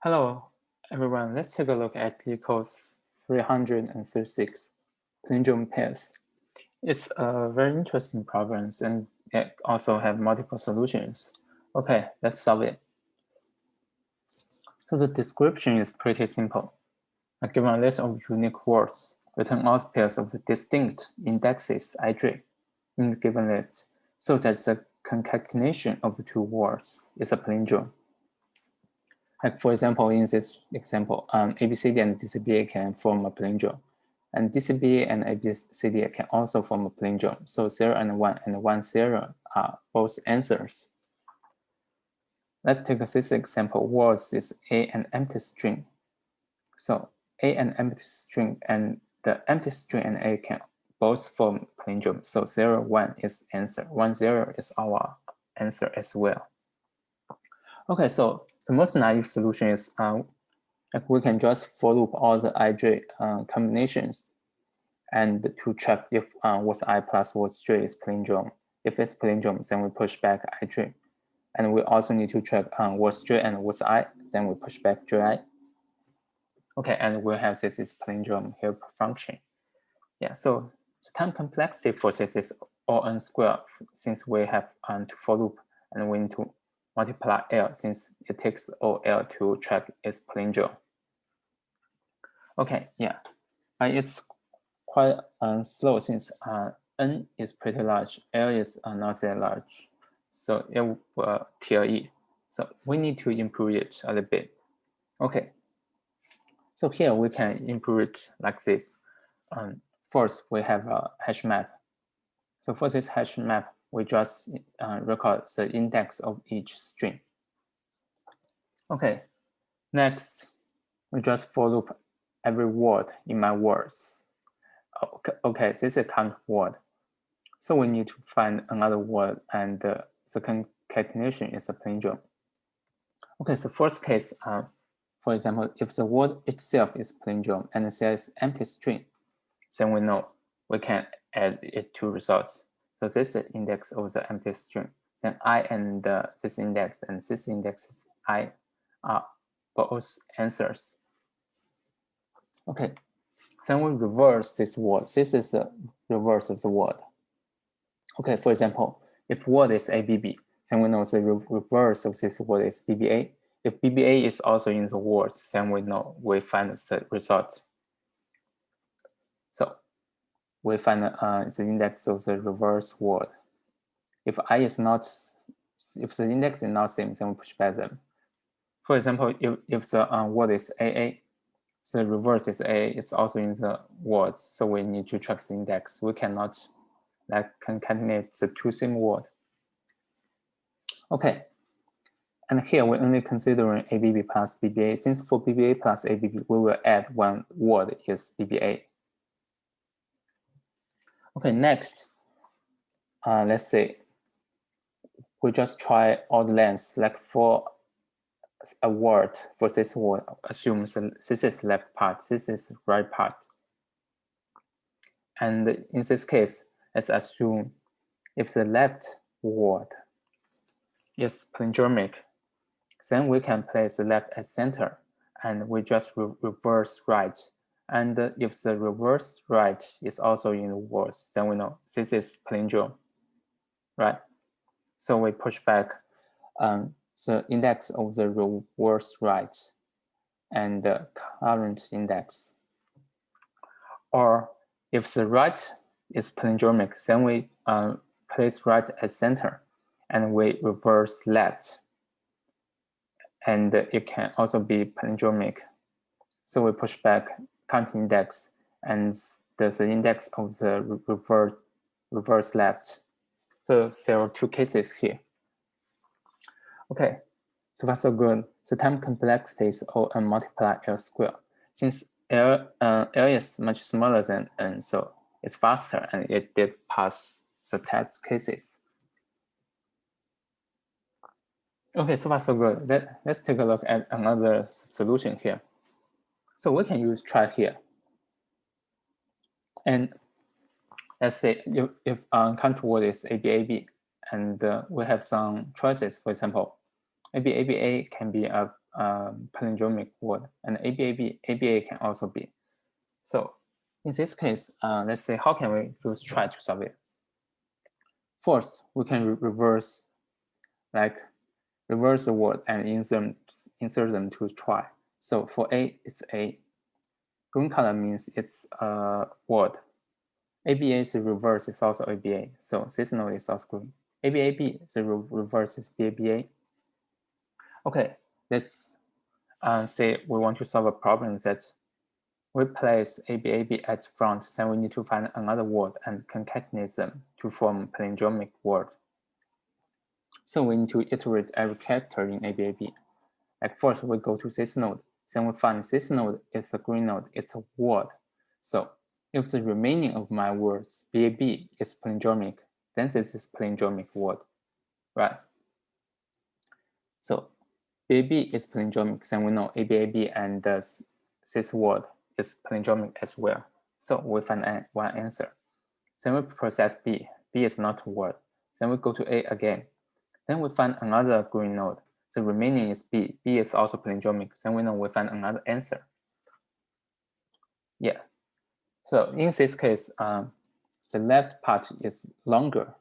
Hello, everyone. Let's take a look at LeetCode's 336 palindrome pairs. It's a very interesting problem, and it also has multiple solutions. Okay, let's solve it. So the description is pretty simple. Given a list of unique words, return out pairs of the distinct indexes ij in the given list, so that the concatenation of the two words is a palindrome. Like for example, in this example, ABCD and DCBA can form a palindrome, and DCBA and ABCD can also form a palindrome. So 0 and 1 and 1, 0 are both answers. Let's take this example. Words is A and empty string. So A and empty string and the empty string and A can both form palindrome. So 0, 1 is answer. 1, 0 is our answer as well. Okay, so the most naive solution is like we can just for loop all the ij combinations and to check if what's I plus what's j is palindrome. If it's palindrome, then we push back ij. And we also need to check what's j and what's I, then we push back ji. Okay, and we have this is palindrome help function. Yeah, so the time complexity for this is O(n) squared since we have to for loop and we need to multiply L since it takes OL to track its palindrome. Okay, yeah, it's quite slow since N is pretty large, L is not that large, so it will TLE. So we need to improve it a little bit. Okay, so here we can improve it like this. First, we have a hash map. So for this hash map, we just record the index of each string. Okay, next, we just for loop every word in my words. Okay, this is a count word. So we need to find another word and the concatenation is a palindrome. Okay, so first case, for example, if the word itself is palindrome and it says empty string, then we know we can add it to results. So this is the index of the empty string. Then I and this index and this index I are both answers. Okay, then we reverse this word. This is the reverse of the word. Okay, for example, if word is ABB, then we know the reverse of this word is BBA. If BBA is also in the words, then we know we find the result. So we find the index of the reverse word. If I is not, if the index is not same, then we push back them. For example, if the word is AA, the reverse is A, it's also in the words, so we need to check the index. We cannot like concatenate the two same word. Okay, and here we're only considering ABB plus BBA. Since for BBA plus ABB, we will add one word is BBA. Okay, next, let's say we just try all the lengths, like for a word, for this word, assume this is left part, this is right part. And in this case, let's assume if the left word is palindromic, then we can place the left as center and we just reverse right. And if the reverse right is also in the words, then we know this is palindrome, right? So we push back the index of the reverse right and the current index. Or if the right is palindromic, then we place right as center and we reverse left. And it can also be palindromic. So we push back count index and there's the index of the reverse left. So there are two cases here. Okay, so far so good. The time complexity is O(n) multiply L squared. Since L is much smaller than N, so it's faster and it did pass the test cases. Okay, so far so good. Let's take a look at another solution here. So we can use try here. And let's say if count word is ABAB and we have some choices, for example, ABABA can be a palindromic word, and ABA can also be. So in this case, let's say, how can we use try to solve it? First, we can reverse the word and insert them to try. So for A, it's A. Green color means it's a word. ABA's reverse is also ABA. So this node is also green. ABAB, the reverse is BABA. Okay, let's say we want to solve a problem that we place ABAB at front, then we need to find another word and concatenate them to form palindromic word. So we need to iterate every character in ABAB. Like first we go to this node, then we find this node is a green node, it's a word. So if the remaining of my words BAB is palindromic, then this is palindromic word, right? So BAB is palindromic, then we know ABAB and this word is palindromic as well. So we find one answer. Then we process B. B is not a word. Then we go to A again. Then we find another green node. The remaining is B. B is also palindromic. Then we know we find another answer. Yeah. So in this case, the left part is longer.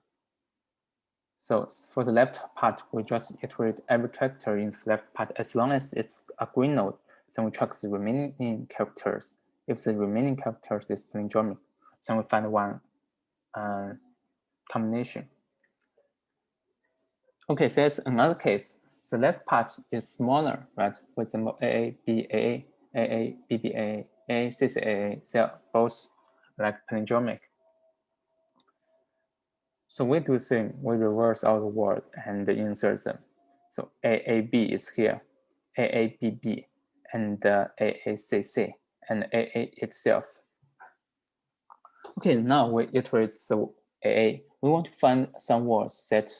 So for the left part, we just iterate every character in the left part. As long as it's a green node, then we track the remaining characters. If the remaining characters is palindromic, then we find one combination. Okay, so there's another case. The left part is smaller, right? For example, AA, BAA, AA, BBA, AA, CCAA, they're both like palindromic. So we do the same. We reverse all the words and insert them. So AAB is here, AABB, and AACC, and AA itself. Okay, now we iterate the AA. We want to find some words that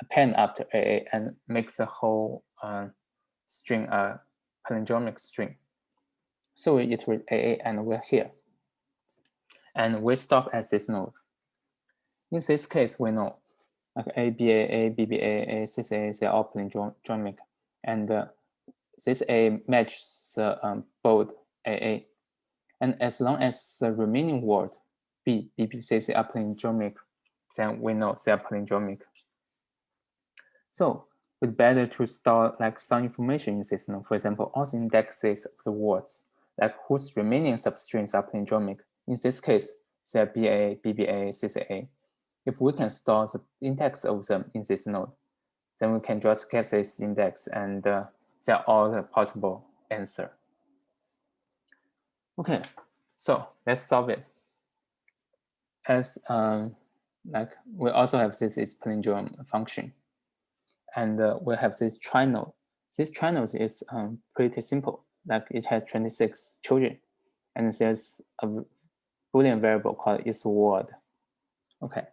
append after AA and make the whole string a palindromic string. So we iterate AA and we're here. And we stop at this node. In this case, we know like ABA, BBA, CCA, they're all palindromic. And this A matches the bold AA. And as long as the remaining word B, BB, CC are palindromic, then we know they are palindromic. So it's better to store like some information in this node. For example, all the indexes of the words, like whose remaining substrings are palindromic. In this case, they are BA, BBA, CCA. If we can store the index of them in this node, then we can just get this index and they are all the possible answer. Okay, so let's solve it. As like we also have this is palindrome function, and we have this try node. This try node is pretty simple. Like it has 26 children, and there's a Boolean variable called isWord. Okay,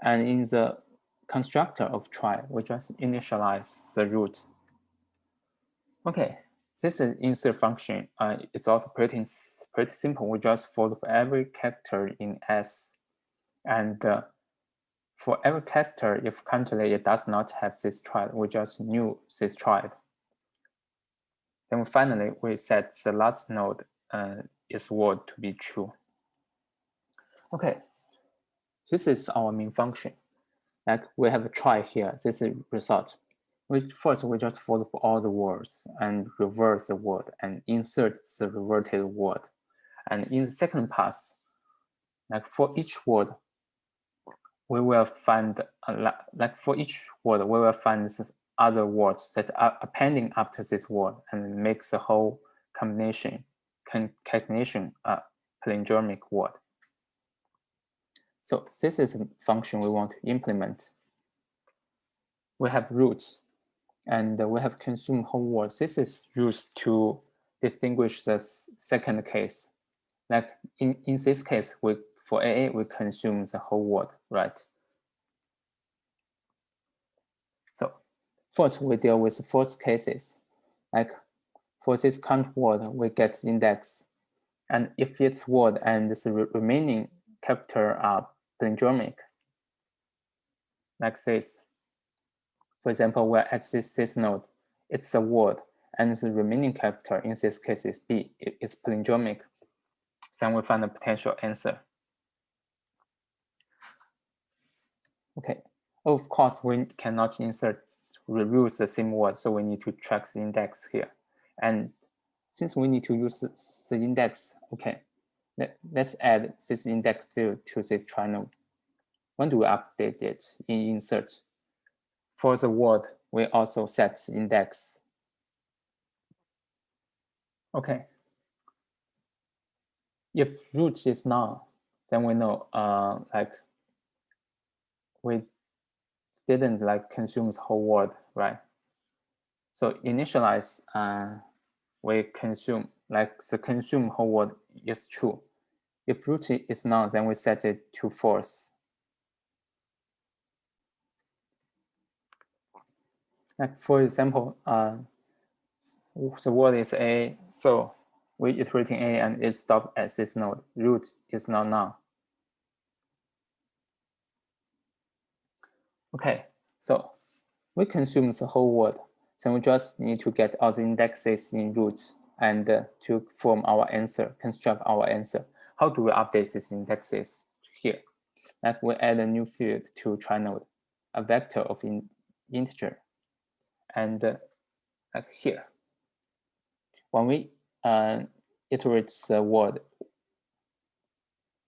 and in the constructor of try, we just initialize the root. Okay, this is insert function. It's also pretty simple. We just follow every character in S, and for every character, if currently it does not have this triad, we just new this triad. Then finally, we set the last node is word to be true. Okay, this is our main function. Like we have a try here. This is result. First, we just follow all the words and reverse the word and insert the reverted word. And in the second pass, like for each word, we will find like for each word, we will find other words that are appending after this word and makes the whole concatenation a palindromic word. So this is a function we want to implement. We have roots and we have consume whole word. This is used to distinguish the second case. Like in this case, for AA, we consume the whole word, right? So first, we deal with the first cases. Like for this count word, we get index. And if its word and the remaining character are palindromic, like this. For example, we're at this node. it's a word, and the remaining character in this case is B, it's palindromic, then we find a potential answer. Okay, of course, we cannot reuse the same word, so we need to track the index here. And since we need to use the index, okay, let's add this index field to this try node. When do we update it in insert? For the word, we also set the index. Okay. If root is null, then we know like we didn't like consume the whole word, right? So initialize, we consume, like the consume whole word is true. If root is null, then we set it to false. Like for example, the word is A, so we iterating A and it stopped at this node. Root is not null. Okay, so we consume the whole word. So we just need to get all the indexes in root and to form our answer, construct our answer. How do we update these indexes here? Like we add a new field to try node, a vector of integer. And like here, when we iterate the word,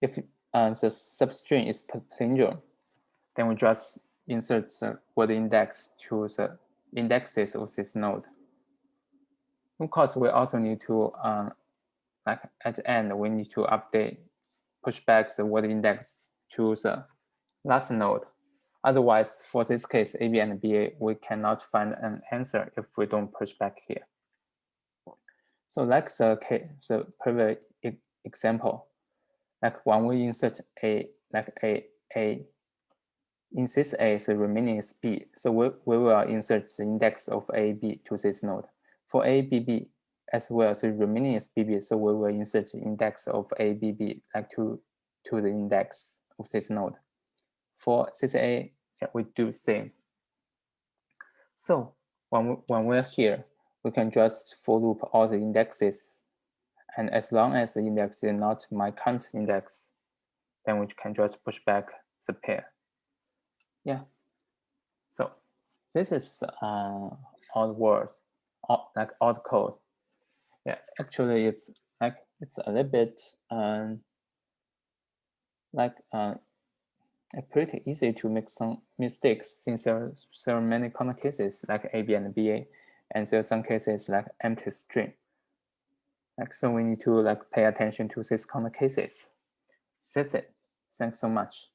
if the substring is palindrome, then we just insert the word index to the indexes of this node. Of course, we also need to, like at the end, we need to push back the word index to the last node. Otherwise, for this case, AB and BA, we cannot find an answer if we don't push back here. So like the previous example, like when we insert A, like A, in this A, the remaining is B. So we will insert the index of A, B to this node. For A, B, B as well, the remaining is B, B. So we will insert the index of A, B, B like to the index of this node. For this A, yeah, we do the same. So when we're here, we can just for loop all the indexes. And as long as the index is not my current index, then we can just push back the pair. Yeah. So this is all the words, like all the code. Yeah, actually it's like it's a little bit pretty easy to make some mistakes since there are many corner cases like AB and BA, and there are some cases like empty string. Like so we need to like pay attention to these corner cases. That's it. Thanks so much.